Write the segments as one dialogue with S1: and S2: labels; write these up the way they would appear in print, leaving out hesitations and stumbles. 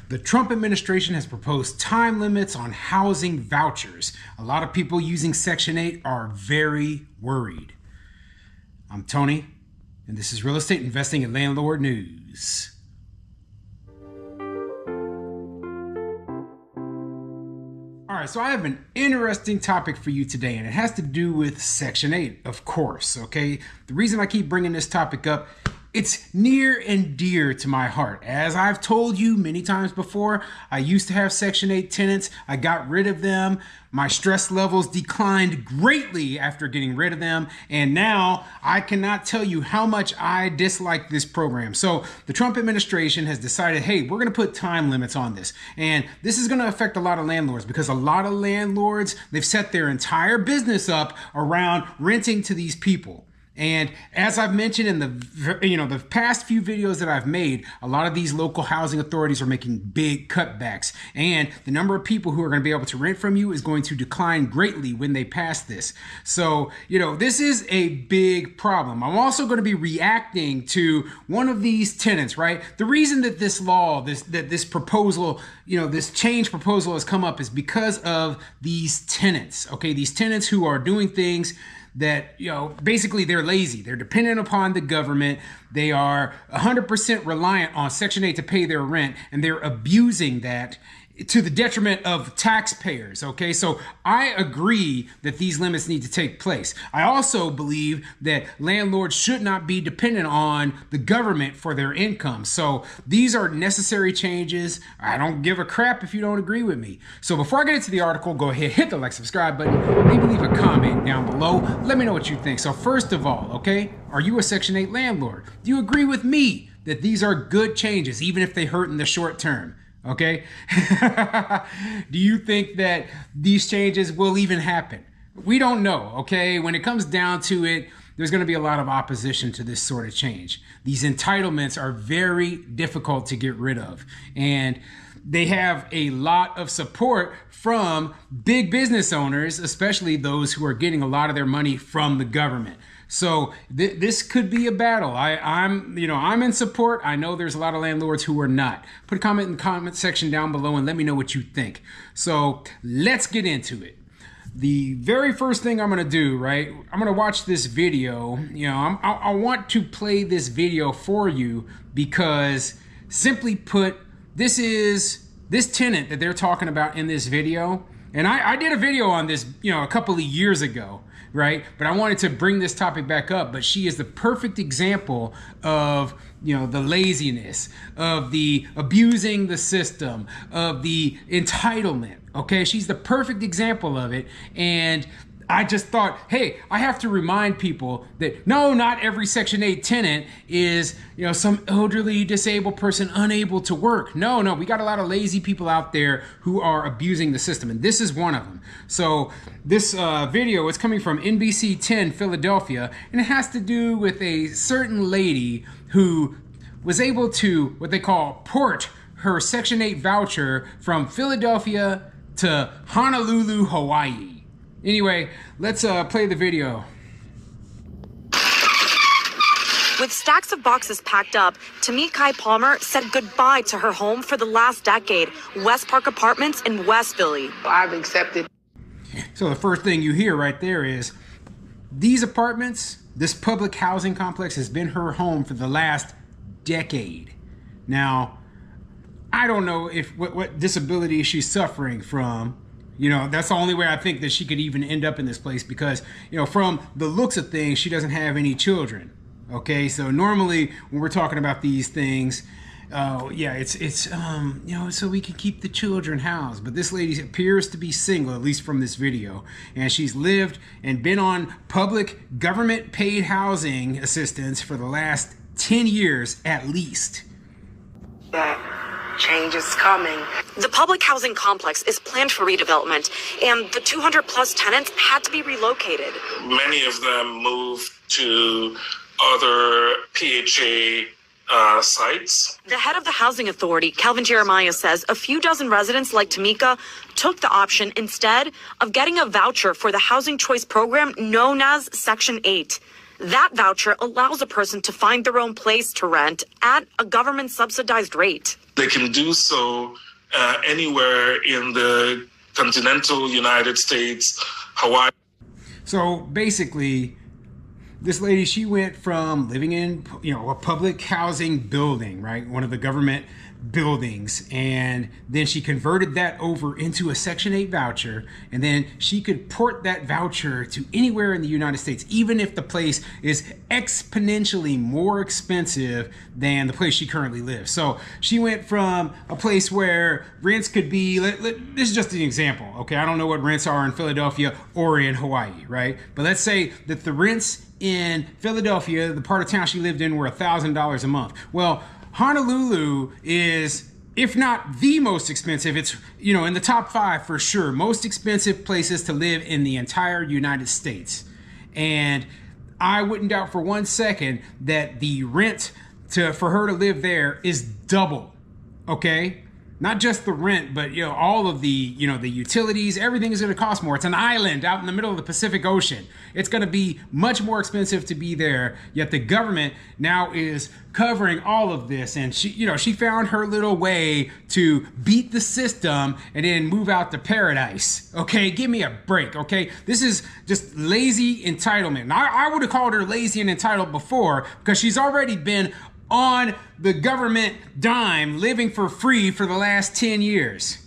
S1: The Trump administration has proposed time limits on housing vouchers. A lot of people using Section 8 are very worried. I'm Tony, and this is Real Estate Investing and Landlord News. All right, so I have an interesting topic for you today, and it has to do with Section 8, of course, okay? The reason I keep bringing this topic up, it's near and dear to my heart. As I've told you many times before, I used to have Section 8 tenants. I got rid of them. My stress levels declined greatly after getting rid of them. And now I cannot tell you how much I dislike this program. So the Trump administration has decided, hey, we're going to put time limits on this. And this is going to affect a lot of landlords because a lot of landlords, they've set their entire business up around renting to these people. And as I've mentioned in the past few videos that I've made, a lot of these local housing authorities are making big cutbacks, and the number of people who are going to be able to rent from you is going to decline greatly when they pass this. So, this is a big problem. I'm also going to be reacting to one of these tenants, right? The reason that this law, this proposal, this change proposal has come up is because of these tenants, okay? These tenants who are doing things that, basically they're lazy. They're dependent upon the government. They are 100% reliant on Section 8 to pay their rent, and they're abusing that to the detriment of taxpayers, okay? So I agree that these limits need to take place. I also believe that landlords should not be dependent on the government for their income. So these are necessary changes. I don't give a crap if you don't agree with me. So before I get into the article, go ahead, hit the like, subscribe button, maybe leave a comment down below. Let me know what you think. So first of all, okay, are you a Section 8 landlord? Do you agree with me that these are good changes, even if they hurt in the short term? Okay? Do you think that these changes will even happen? We don't know, okay? When it comes down to it, there's going to be a lot of opposition to this sort of change. These entitlements are very difficult to get rid of, and they have a lot of support from big business owners, especially those who are getting a lot of their money from the government. So this could be a battle. I'm in support. I know there's a lot of landlords who are not. Put a comment in the comment section down below and let me know what you think. So let's get into it. The very first thing I'm going to do, right, I'm going to watch this video. I want to play this video for you because, simply put, this is this tenant that they're talking about in this video. And I did a video on this, a couple of years ago, right? But I wanted to bring this topic back up. But she is the perfect example of, the laziness, of the abusing the system, of the entitlement, okay? She's the perfect example of it. And I just thought, hey, I have to remind people that no, not every Section 8 tenant is, some elderly disabled person unable to work. No, we got a lot of lazy people out there who are abusing the system, and this is one of them. So this video is coming from NBC 10 Philadelphia, and it has to do with a certain lady who was able to, what they call, port her Section 8 voucher from Philadelphia to Honolulu, Hawaii. Anyway, let's play the video.
S2: With stacks of boxes packed up, Tamika Palmer said goodbye to her home for the last decade, West Park Apartments in West Philly.
S3: I've accepted.
S1: So the first thing you hear right there is these apartments, this public housing complex has been her home for the last decade. Now, I don't know if what disability she's suffering from. That's the only way I think that she could even end up in this place because, from the looks of things, she doesn't have any children. Okay, so normally when we're talking about these things, it's so we can keep the children housed. But this lady appears to be single, at least from this video, and she's lived and been on public government paid housing assistance for the last 10 years at least.
S3: Change is coming.
S2: The public housing complex is planned for redevelopment, and the 200-plus tenants had to be relocated.
S4: Many of them moved to other PHA sites.
S2: The head of the housing authority, Calvin Jeremiah, says a few dozen residents like Tamika took the option instead of getting a voucher for the housing choice program known as Section 8. That voucher allows a person to find their own place to rent at a government subsidized rate.
S4: they can do so anywhere in the continental United States, Hawaii.
S1: So basically, this lady, she went from living in, a public housing building, right? One of the government buildings. And then she converted that over into a Section 8 voucher. And then she could port that voucher to anywhere in the United States, even if the place is exponentially more expensive than the place she currently lives. So she went from a place where rents could be, this is just an example, okay? I don't know what rents are in Philadelphia or in Hawaii, right? But let's say that the rents in Philadelphia, the part of town she lived in, were $1,000 a month. Well, Honolulu is, if not the most expensive, it's, in the top 5 for sure, most expensive places to live in the entire United States. And I wouldn't doubt for one second that the rent for her to live there is double, okay? Not just the rent, but all of the the utilities, everything is going to cost more. It's an island out in the middle of the Pacific Ocean. It's going to be much more expensive to be there. Yet the government now is covering all of this, and she found her little way to beat the system and then move out to paradise. Okay, give me a break. Okay, this is just lazy entitlement. I would have called her lazy and entitled before, because she's already been on the government dime, living for free for the last 10 years.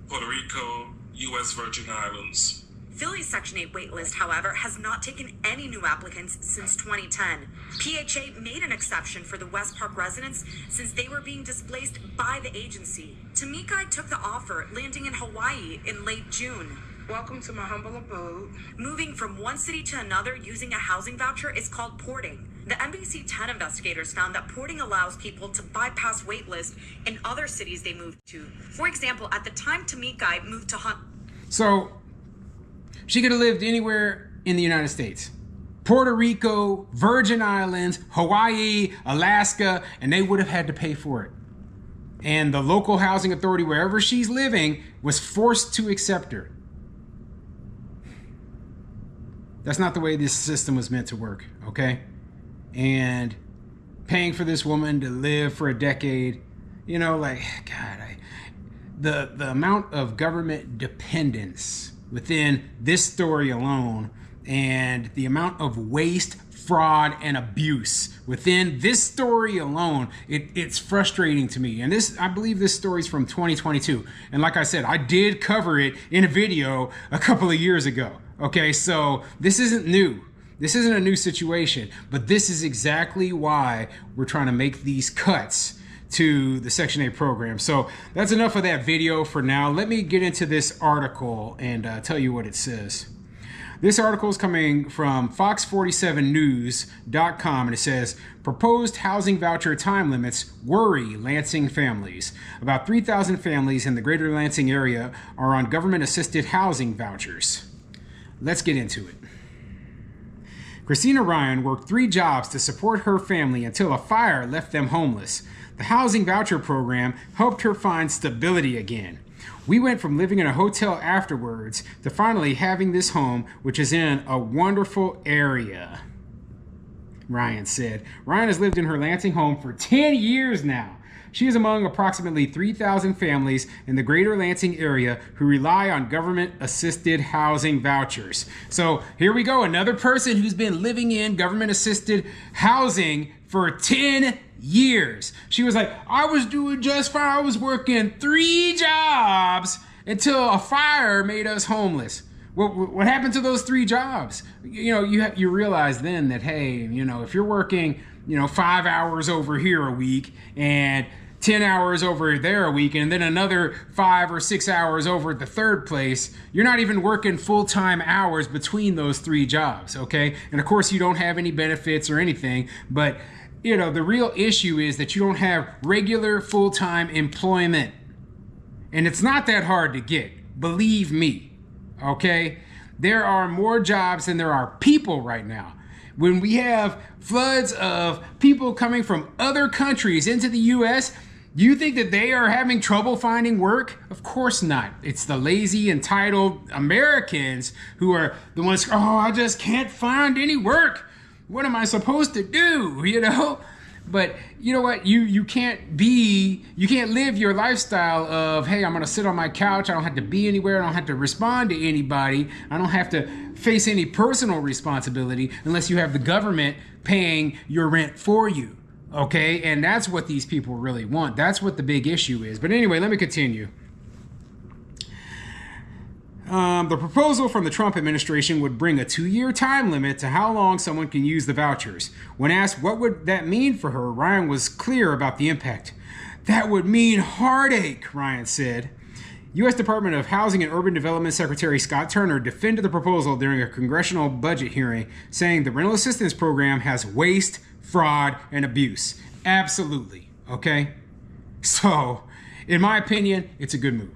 S4: Puerto Rico, U.S. Virgin Islands.
S2: Philly's Section 8 waitlist, however, has not taken any new applicants since 2010. PHA made an exception for the West Park residents since they were being displaced by the agency. Tamika took the offer, landing in Hawaii in late June.
S3: Welcome to my humble abode.
S2: Moving from one city to another using a housing voucher is called porting. The NBC 10 investigators found that porting allows people to bypass waitlists in other cities they moved to. For example, at the time Tamika moved to
S1: So she could have lived anywhere in the United States. Puerto Rico, Virgin Islands, Hawaii, Alaska, and they would have had to pay for it. And the local housing authority, wherever she's living, was forced to accept her. That's not the way this system was meant to work, okay? And paying for this woman to live for a decade, the amount of government dependence within this story alone, and the amount of waste, fraud, and abuse within this story alone, it's frustrating to me. And I believe this story's from 2022. And like I said, I did cover it in a video a couple of years ago. Okay, so this isn't new. This isn't a new situation, but this is exactly why we're trying to make these cuts to the Section 8 program. So that's enough of that video for now. Let me get into this article and tell you what it says. This article is coming from Fox47News.com, and it says, proposed housing voucher time limits worry Lansing families. About 3,000 families in the greater Lansing area are on government-assisted housing vouchers. Let's get into it. Christina Ryan worked 3 jobs to support her family until a fire left them homeless. The housing voucher program helped her find stability again. We went from living in a hotel afterwards to finally having this home, which is in a wonderful area, Ryan said. Ryan has lived in her Lansing home for 10 years now. She is among approximately 3,000 families in the greater Lansing area who rely on government-assisted housing vouchers. So here we go, another person who's been living in government-assisted housing for 10 years. She was like, I was doing just fine. I was working 3 jobs until a fire made us homeless. What happened to those 3 jobs? You realize then that, hey, if you're working 5 hours over here a week and 10 hours over there a week, and then another 5 or 6 hours over at the third place, you're not even working full-time hours between those 3 jobs, okay? And of course, you don't have any benefits or anything, but the real issue is that you don't have regular full-time employment. And it's not that hard to get, believe me, okay? There are more jobs than there are people right now. When we have floods of people coming from other countries into the U.S., you think that they are having trouble finding work? Of course not. It's the lazy, entitled Americans who are the ones, I just can't find any work. What am I supposed to do, But you know what? You can't live your lifestyle of, hey, I'm gonna sit on my couch. I don't have to be anywhere. I don't have to respond to anybody. I don't have to face any personal responsibility unless you have the government paying your rent for you. Okay, and that's what these people really want. That's what the big issue is. But anyway, let me continue. The proposal from the Trump administration would bring a 2-year time limit to how long someone can use the vouchers. When asked what would that mean for her, Ryan was clear about the impact. That would mean heartache, Ryan said. U.S. Department of Housing and Urban Development Secretary Scott Turner defended the proposal during a congressional budget hearing, saying the rental assistance program has waste, fraud, and abuse. Absolutely, okay? So, in my opinion, it's a good move.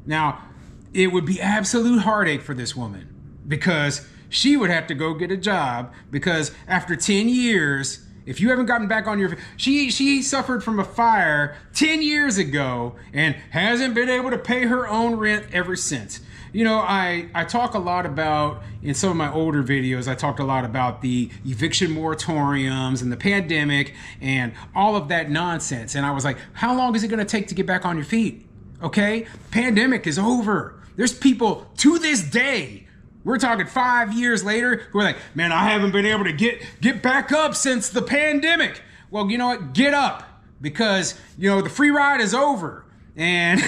S1: Now, it would be absolute heartache for this woman because she would have to go get a job because after 10 years, if you haven't gotten back on your... She suffered from a fire 10 years ago and hasn't been able to pay her own rent ever since. You know, I talk a lot about, in some of my older videos, I talked a lot about the eviction moratoriums and the pandemic and all of that nonsense. And I was like, how long is it going to take to get back on your feet? Okay? Pandemic is over. There's people to this day, we're talking 5 years later, who are like, man, I haven't been able to get back up since the pandemic. Well, you know what? Get up because, you know, the free ride is over and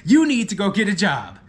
S1: you need to go get a job.